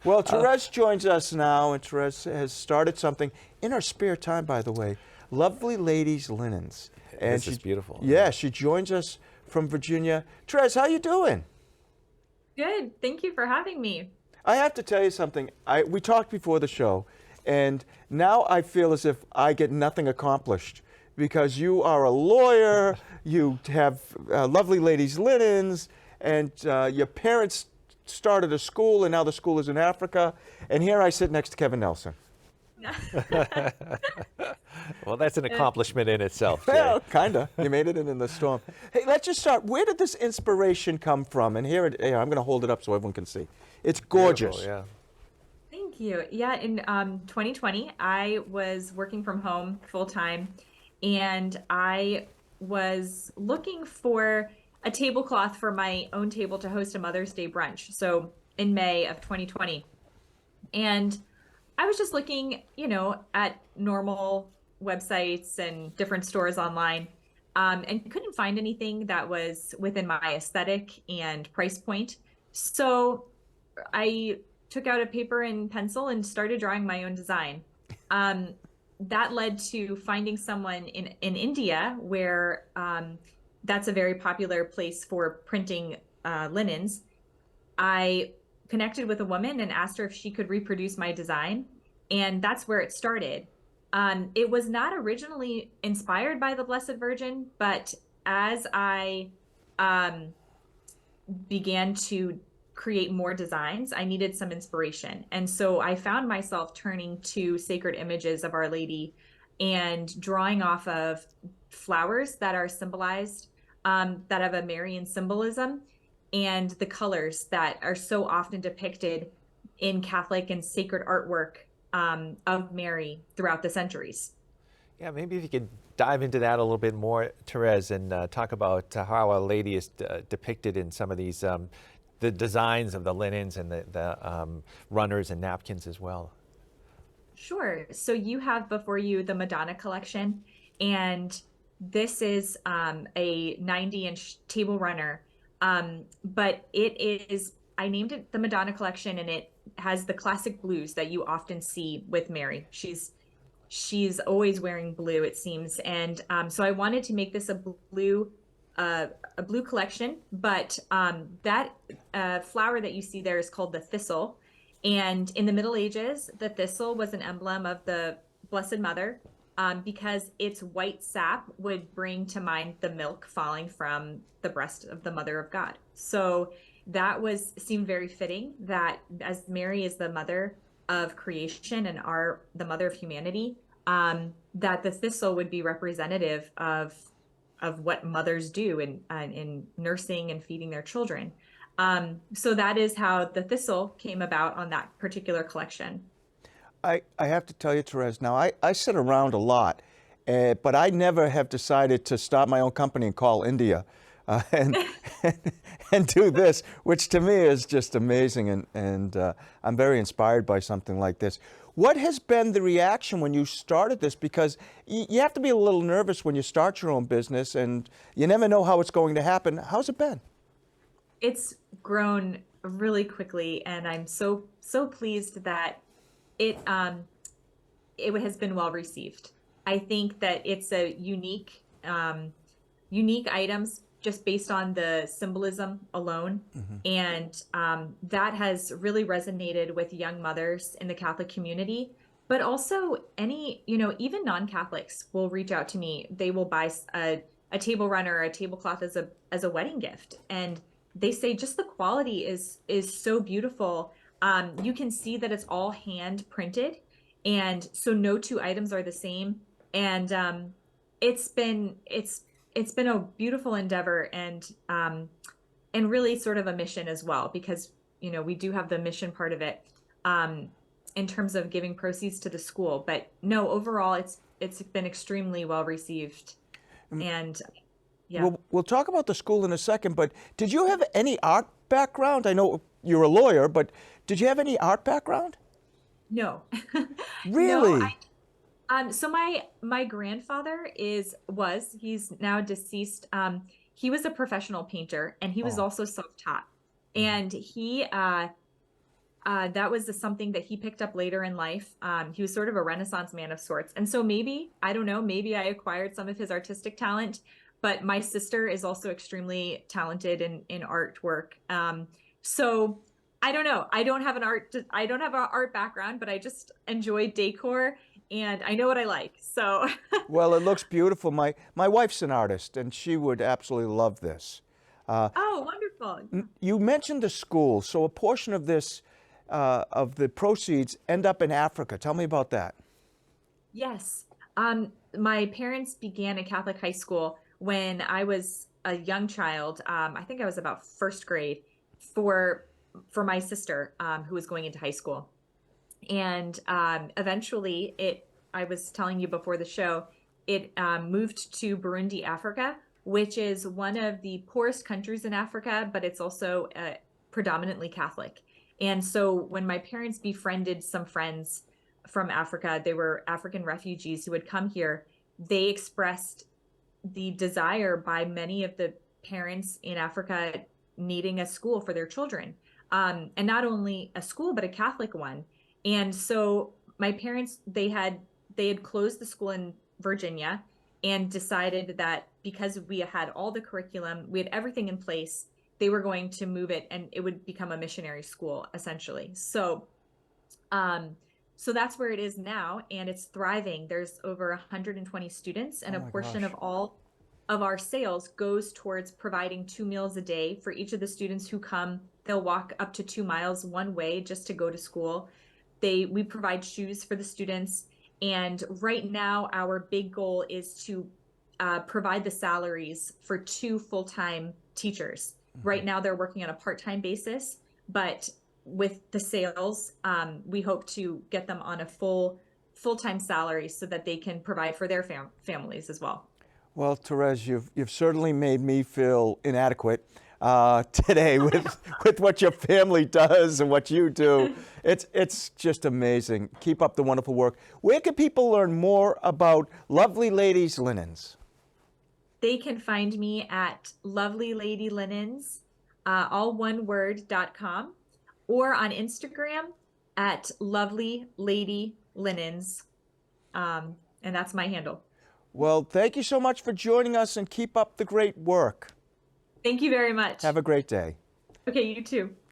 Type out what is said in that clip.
Well, Therese joins us now, and Therese has started something in her spare time, by the way, Lovely Ladies Linens. And This is beautiful. yeah, she joins us from Virginia. Therese, how you doing? Good. Thank you for having me. I have to tell you something. We talked before the show, and now I feel as if I get nothing accomplished because you are a lawyer, you have Lovely Ladies Linens, and your parents started a school, and now the school is in Africa. And here I sit next to Kevin Nelson. Well, that's an accomplishment in itself, Jay. Well, kind of. You made it in the storm. Hey, let's just start. Where did this inspiration come from? And here, I'm going to hold it up so everyone can see. It's gorgeous. Beautiful, yeah. Thank you. Yeah, in 2020, I was working from home full time, and I was looking for a tablecloth for my own table to host a Mother's Day brunch. So in May of 2020. And I was just looking, at normal websites and different stores online, and couldn't find anything that was within my aesthetic and price point. So I took out a paper and pencil and started drawing my own design. That led to finding someone in India where that's a very popular place for printing linens. I connected with a woman and asked her if she could reproduce my design. And that's where it started. It was not originally inspired by the Blessed Virgin, but as I began to create more designs, I needed some inspiration. And so I found myself turning to sacred images of Our Lady and drawing off of flowers that are symbolized, that have a Marian symbolism, and the colors that are so often depicted in Catholic and sacred artwork of Mary throughout the centuries. Yeah, maybe if you could dive into that a little bit more, Therese, and talk about how Our Lady is depicted in some of these, the designs of the linens and the runners and napkins as well. Sure. So you have before you the Madonna collection, and this is a 90-inch table runner. But I named it the Madonna collection, and it has the classic blues that you often see with Mary. She's always wearing blue, it seems. And so I wanted to make this a blue collection, but that flower that you see there is called the thistle. And in the Middle Ages, the thistle was an emblem of the Blessed Mother, because its white sap would bring to mind the milk falling from the breast of the Mother of God. So that seemed very fitting that as Mary is the mother of creation and the mother of humanity, that the thistle would be representative of what mothers do in nursing and feeding their children. So that is how the thistle came about on that particular collection. I have to tell you, Therese, now I sit around a lot, but I never have decided to start my own company and call India and, and do this, which to me is just amazing, and I'm very inspired by something like this. What has been the reaction when you started this? Because you have to be a little nervous when you start your own business, and you never know how it's going to happen. How's it been? It's grown really quickly, and I'm so pleased that it has been well received. I think that it's a unique items just based on the symbolism alone. Mm-hmm. And that has really resonated with young mothers in the Catholic community, but also even non-Catholics will reach out to me. They will buy a table runner or a tablecloth as a wedding gift. And they say just the quality is so beautiful. You can see that it's all hand printed, and so no two items are the same. And it's been a beautiful endeavor, and really sort of a mission as well, because we do have the mission part of it in terms of giving proceeds to the school. But no, overall, it's been extremely well received, and yeah. We'll talk about the school in a second, but did you have any art background? I know you're a lawyer, but did you have any art background? No. Really? No, so my grandfather he's now deceased. He was a professional painter, and he was also self-taught. And That was something that he picked up later in life. He was sort of a Renaissance man of sorts. And so maybe, I don't know, maybe I acquired some of his artistic talent, but my sister is also extremely talented in artwork. So I don't know. I don't have an art background, but I just enjoy decor and I know what I like. So Well, it looks beautiful. My wife's an artist, and she would absolutely love this. oh, wonderful. You mentioned the school, so a portion of this, of the proceeds, end up in Africa. Tell me about that. Yes. My parents began a Catholic high school when I was a young child. I think I was about first grade for for my sister who was going into high school. And eventually, I was telling you before the show, it moved to Burundi, Africa, which is one of the poorest countries in Africa, but it's also predominantly Catholic. And so when my parents befriended some friends from Africa, they were African refugees who had come here, they expressed the desire by many of the parents in Africa needing a school for their children. And not only a school, but a Catholic one. And so my parents, they had closed the school in Virginia and decided that because we had all the curriculum, we had everything in place, they were going to move it and it would become a missionary school essentially. Um, so that's where it is now, and it's thriving. There's over 120 students, and Oh a my portion gosh. of all of our sales goes towards providing 2 meals a day for each of the students who come. They'll walk up to 2 miles one way just to go to school. We provide shoes for the students, and right now our big goal is to provide the salaries for 2 full-time teachers. Right now they're working on a part-time basis, but with the sales, we hope to get them on a full-time salary so that they can provide for their families as well. Well, Therese, you've certainly made me feel inadequate today with what your family does and what you do. It's just amazing. Keep up the wonderful work. Where can people learn more about Lovely Ladies Linens? They can find me at Lovely Lady Linens, all one word.com, or on Instagram at Lovely Lady Linens. And that's my handle. Well, thank you so much for joining us, and keep up the great work. Thank you very much. Have a great day. Okay, you too.